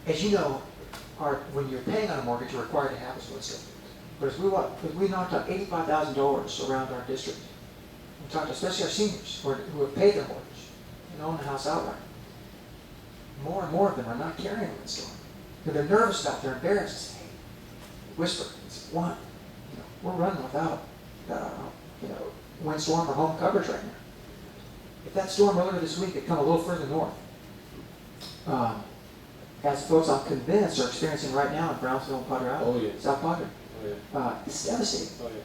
as you know, when you're paying on a mortgage, you're required to have a split system. But as we knocked out $85,000 around our district. We talked, especially our seniors who have paid their mortgage and own the house outright. More and more of them are not carrying a windstorm. They're nervous about it. They're embarrassed. Hey, whisper. It's one. We're running without, windstorm or home coverage right now. If that storm earlier this week had come a little further north, as folks I'm convinced are experiencing right now in Brownsville and Padre Island, South Padre, it's devastating.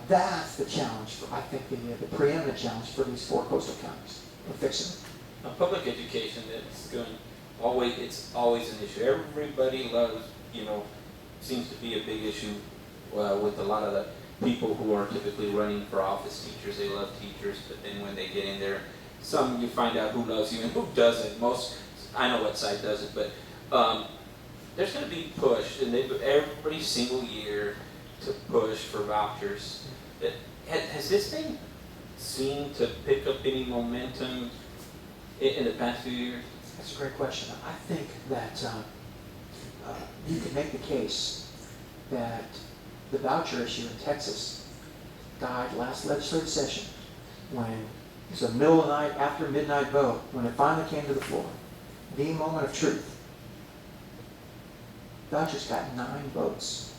That's the challenge I think the preeminent challenge for these 4 coastal counties of fixing it. Public education, it's always an issue. Everybody loves, seems to be a big issue with a lot of the people who are typically running for office. Teachers, they love teachers, but then when they get in there, some you find out who loves you and who doesn't. I know what side does it, but there's going to be push, and every single year to push for vouchers. Has this thing seemed to pick up any momentum in the past few years? That's a great question. I think that you can make the case that the voucher issue in Texas died last legislative session when it was a middle of the night, after midnight vote, when it finally came to the floor. The moment of truth. Vouchers got 9 votes.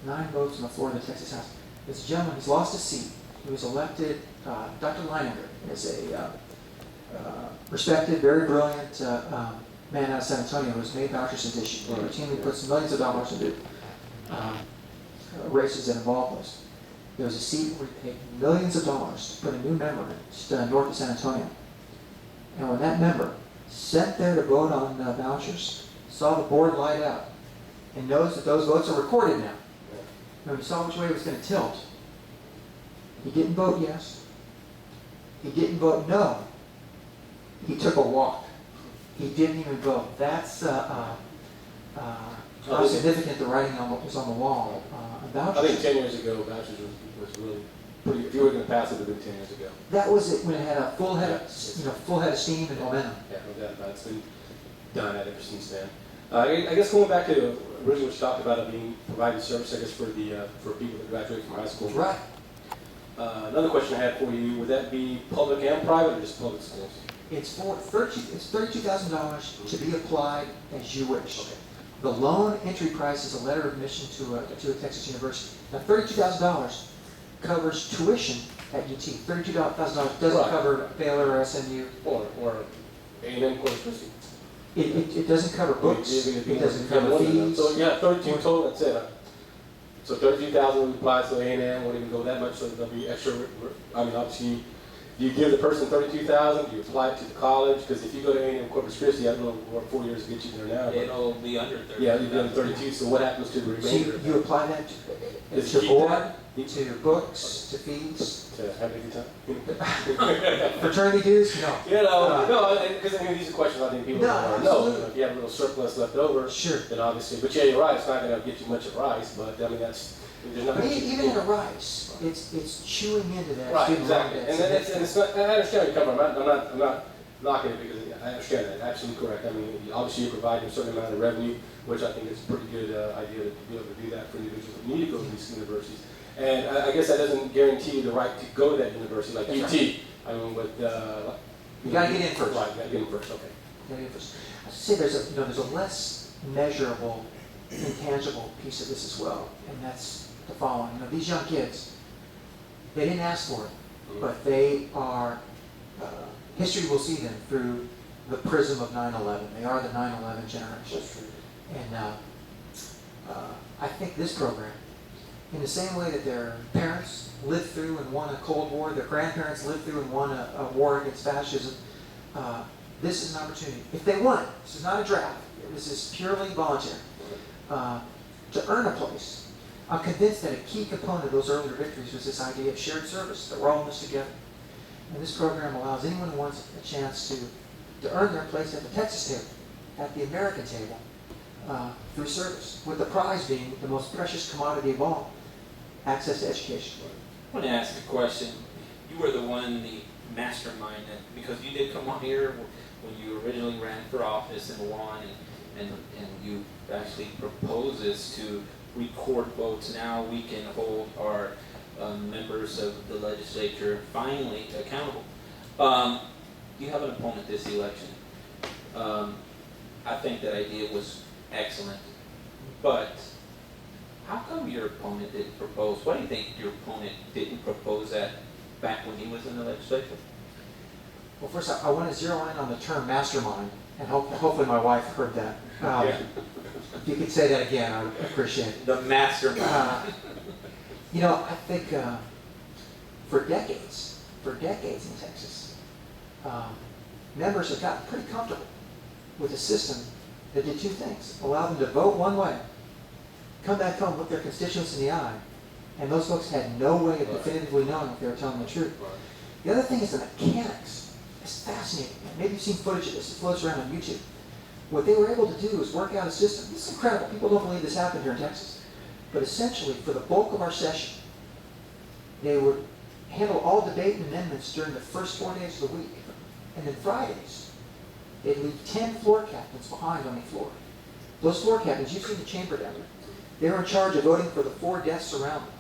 9 votes on the floor of the Texas House. This gentleman has lost his seat. He was elected, Dr. Leininger is a respected, very brilliant man out of San Antonio who has made vouchers into issue. He routinely puts millions of dollars into races that involve those. There was a seat where he paid millions of dollars to put a new member in, just north of San Antonio. And when that member sat there to vote on vouchers, saw the board light up, and knows that those votes are recorded now. When he saw which way it was going to tilt, he didn't vote yes. He didn't vote no. He took a walk. He didn't even vote. That's how significant the writing was on the wall. I think 10 years ago, vouchers was really pretty. If you were going to pass it, it would have been 10 years ago. That was it when it had a full head of steam and momentum. Yeah, no doubt about it. It's been done ever since then. I guess going back to originally what you talked about being providing service, I guess for people that graduate from high school. Right. Another question I had for you: would that be public and private, or just public schools? It's $32,000 to be applied as you wish. Okay. The loan entry price is a letter of admission to a Texas university. Now, $32,000 covers tuition at UT. $32,000 doesn't cover Baylor or SMU. Or A&M Corpus Christi. It doesn't cover books. It doesn't cover fees. So yeah, 32 total. That's it. So 32,000 would apply to A&M. Won't even go that much. So there'll be extra. I mean, obviously, you give the person 32,000. You apply it to the college, because if you go to A&M Corpus Christi, I don't know what 4 years to get you there now. It'll be under 30. Yeah, you'll be under 32. So what happens to the remainder? So you apply that to board, to books, to fees. To have a good time. Fraternity dues? No. Because these are questions I think people want to know. If you have a little surplus left over, sure. Then obviously, but yeah, you're right. It's not going to get you much of rice, but I mean there's not. Even in a rice, it's chewing into that. Right, exactly. And it's not. I understand where you come from. I'm not knocking it, because I understand that. Absolutely correct. I mean, obviously you're providing a certain amount of revenue, which I think is a pretty good idea to be able to do that for individuals that need to go to these universities. And I guess that doesn't guarantee you the right to go to that university, like UT. Right. I mean, with you got to get in first. Right, you got to get in first. Okay. I say there's a less measurable, intangible piece of this as well, and that's the following. These young kids, they didn't ask for it, but they are. History will see them through the prism of 9/11. They are the 9/11 generation. That's true. And I think this program, in the same way that their parents lived through and won a Cold War, their grandparents lived through and won a war against fascism, this is an opportunity. If they want it, this is not a draft, this is purely voluntary, to earn a place. I'm convinced that a key component of those earlier victories was this idea of shared service, that we're all in this together. And this program allows anyone who wants a chance to earn their place at the Texas table, at the American table, through service, with the prize being the most precious commodity of all, access to education. I want to ask a question. You were the one, mastermind that, because you did come on here when you originally ran for office and won, and you actually proposed this to record votes. Now we can hold our members of the legislature finally accountable. You have an opponent this election. I think that idea was excellent, but how come your opponent didn't propose? Why do you think your opponent didn't propose that back when he was in the legislature? Well, first, I want to zero in on the term mastermind, and hopefully my wife heard that. If you could say that again, I would appreciate it. The mastermind. You know, I think for decades in Texas, members have gotten pretty comfortable with a system that did two things: allow them to vote one way, come back home, look their constituents in the eye, and those folks had no way of definitively knowing if they were telling the truth. The other thing is the mechanics. It's fascinating. Maybe you've seen footage of this. It floats around on YouTube. What they were able to do is work out a system. This is incredible. People don't believe this happened here in Texas. But essentially, for the bulk of our session, they would handle all debate and amendments during the first 4 days of the week. And then Fridays, they'd leave 10 floor captains behind on the floor. Those floor captains, you've seen the chamber down there, they were in charge of voting for the 4 desks around them.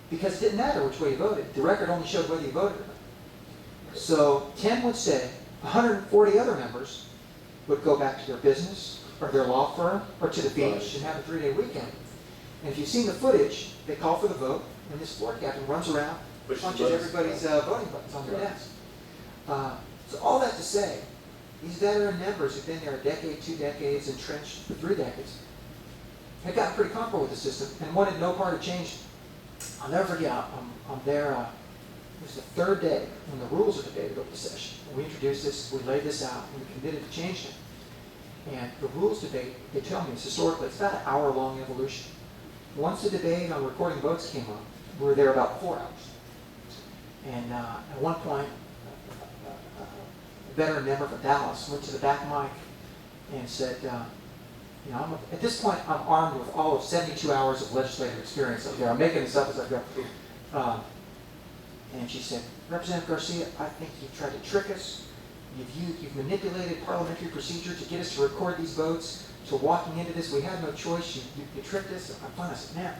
Because it didn't matter which way you voted. The record only showed whether you voted or not. So 10 would stay, 140 other members would go back to their business or their law firm or to the beach and have a 3-day weekend. And if you've seen the footage, they call for the vote, and this floor captain runs around, punches everybody's voting buttons on their desk. So all that to say, these veteran members who've been there a decade, 2 decades, entrenched for 3 decades, had gotten pretty comfortable with the system and wanted no part of change. I'll never forget, I'm there, it was the 3rd day when the rules were debated over the session. We introduced this, we laid this out, and we committed to change it. And the rules debate, they tell me, it's historically, it's about an hour-long evolution. Once the debate on recording votes came up, we were there about 4 hours. And at one point, a veteran member from Dallas went to the back mic and said, you know, at this point, I'm armed with all of 72 hours of legislative experience up there. I'm making this up as I go. And she said, Representative Garcia, I think you've tried to trick us. You've manipulated parliamentary procedure to get us to record these votes. So walking into this, we had no choice. You tricked us. I'm fine. I said, man,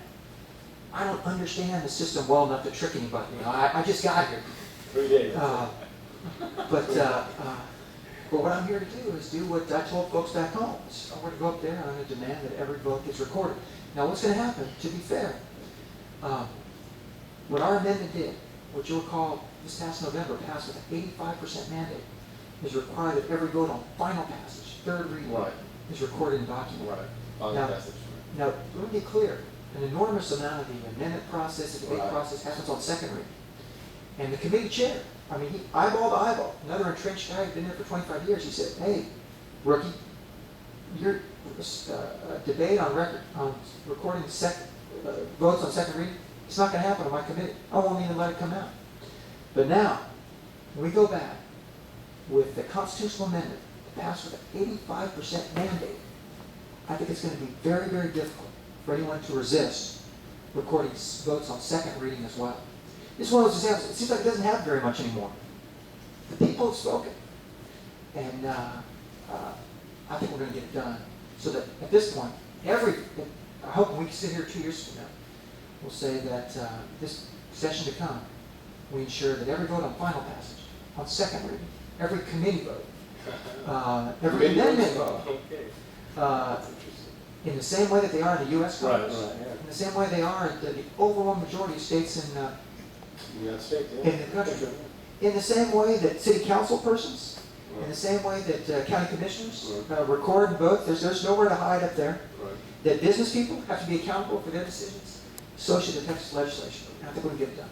I don't understand the system well enough to trick anybody. You know, I just got here. 3 days. But what I'm here to do is do what I told folks back home. I'm going to go up there and I'm going to demand that every vote gets recorded. Now, what's going to happen, to be fair, what our amendment did, what you'll recall this past November passed with an 85% mandate, is required that every vote on final passage, 3rd reading, is recorded and documented. Now, let me be clear. An enormous amount of the amendment process, the debate process happens on 2nd reading. And the committee chair, I mean, he eyeball to eyeball, another entrenched guy who'd been there for 25 years, he said, hey, rookie, your debate on record, on recording votes on 2nd reading, it's not going to happen on my committee. I won't even let it come out. But now, when we go back with the constitutional amendment to pass with an 85% mandate, I think it's going to be very, very difficult for anyone to resist recording votes on 2nd reading as well. It's one of those examples. It seems like it doesn't happen very much anymore. The people have spoken. And I think we're going to get it done. So that at this point, I hope when we sit here 2 years from now, we'll say that this session to come, we ensure that every vote on final passage, on 2nd reading, every committee vote, every amendment vote, in the same way that they are in the U.S. Congress, in the same way they are in the overwhelming majority of states in the country, in the same way that city council persons, in the same way that county commissioners record and vote, there's nowhere to hide up there, that business people have to be accountable for their decisions, so should the Texas legislature. I think we can get it done.